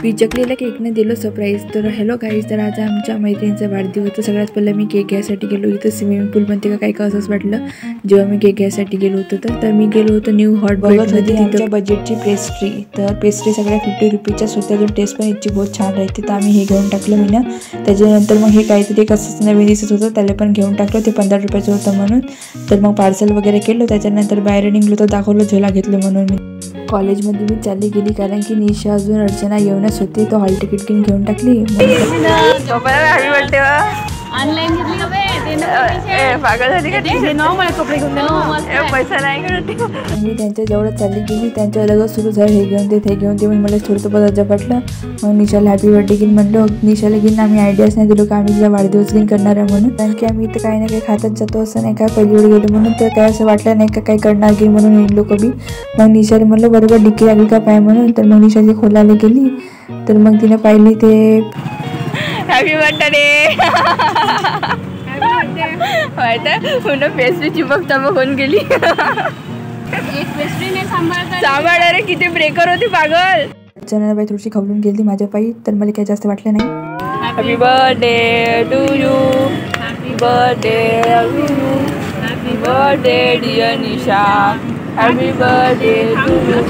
मी चकलीला केकने दिलं सरप्राईज. तर hello guys, तर आज आमच्या मैत्रिणीचा वाढदिवस होता. सगळ्यात पहिला मी केक घ्यायसाठी गेलो. इथं स्विमिंग पूल पण ते काय असंच वाटलं जेव्हा मी केक घ्यायसाठी गेलो होतो. तर मी गेलो होतो न्यू हॉट बघत आमच्या बजेटची पेस्ट्री. तर पेस्ट्री सगळ्या 50 रुपीच्याच होत्या. जो टेस्ट पण याची बहुत छान राहते. तर आम्ही हे घेऊन टाकलं मी ना. त्याच्यानंतर मग हे काहीतरी कसंच नवीन दिसत होतं, त्याला पण घेऊन टाकलं. ते 15 रुपयाचं होतं म्हणून. तर मग पार्सल वगैरे केलं. त्याच्यानंतर बाहेर निघलो तर दाखवलं झोला घेतलं म्हणून. मी कॉलेजमध्ये मी चालली गेली कारण की निशा अजून अर्चना येऊनच होती. तो हॉल तिकीट घेऊन टाकली. ऑनलाइन घेतली का बे? पागल झाली का? मला कपडे घेऊन दे. पैसा नाही करत. मी त्यांच्या जवळ चालली गेली. त्यांच्या लगच सुरू झालं हे घेऊन दे ते घेऊन दे. मला थोडंसं पदार्थ पटलं. मग निशाला हॅपी बर्थडे घेईन म्हणलं. निशाला घेईन आम्ही आयडियाच नाही दिलो का आम्ही तिला वाढदिवस घेईन करणार आहे म्हणून. कारण की आम्ही इथं काही ना काही खातच जातो असं नाही का पहिलीवर गेलो म्हणून. तर काय असं वाटलं नाही का काही करणार घेईन म्हणून लोक बी. मग निशाला म्हणलं बरोबर डिक्की लागली का पाय म्हणून. तर मग निशाची खोलायला गेली. तर मग तिने पाहिली ते हॅपी बर्थडे पुन्हा पेस्ट्री चिपक चमक होऊन गेली. एक पेस्ट्री नाही सांभाळ रे, किती ब्रेकर होती पागल. अर्चना बाई थोडीशी खवलून गेली माझ्या पायी. तर मला काही जास्त वाटलं नाही. Happy birthday to you, happy birthday to you, happy birthday dear Nisha, happy birthday to you.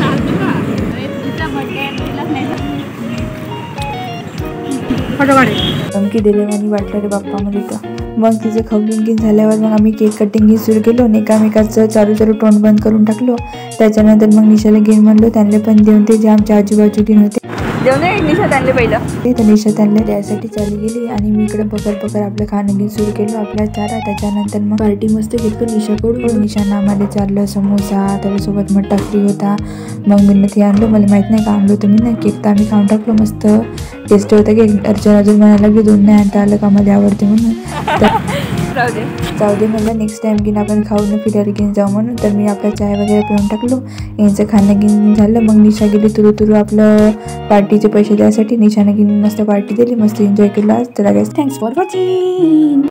धमकी दिल्यावानी वाटलं रे बाप्पा मला तर. मग तिचं खवलून घेऊन झाल्यावर मग आम्ही केक कटिंग सुरू केलो. एकामेकाचं चालू तोंड बंद करून टाकलो. त्याच्यानंतर मग निशाला घेऊन म्हणलो त्यांना पण देऊन ते जे आमच्या आजूबाजू घेऊन होते देऊन निशा त्यांना पहिलं. तर निशा त्यांना द्यायसाठी चालली गेली आणि मी इकडे पकड आपलं खाणं घेऊन सुरू केलं आपल्या चारा. त्याच्यानंतर मग पार्टी मस्त घेतलो निशाकडून. निशानं आम्हाला चाललं समोसा, त्याच्यासोबत मट्टा फ्री होता. मग मी ते आणलो. मला माहीत नाही का आणलो तुम्ही ना केक. तर आम्ही खाऊन टाकलो. मस्त टेस्ट होता केक. अर्चना अजून म्हणायला की दोन नाही आणता आलं का मला आवडते म्हणून. जाऊ दे म्हणलं नेक्स्ट टाइम घेऊन आपण खाऊन फिरायला घेऊन जाऊ म्हणून. तर मी आपला चाय वगैरे पिऊन टाकलो. यांचं खाणं घेऊन झालं. मग निशा गेली तुरू आपलं पार्टीचे पैसे द्यायसाठी. निशाने घेऊन मस्त पार्टी दिली, मस्त एन्जॉय केला आज. तर थँक्स फॉर वॉचिंग.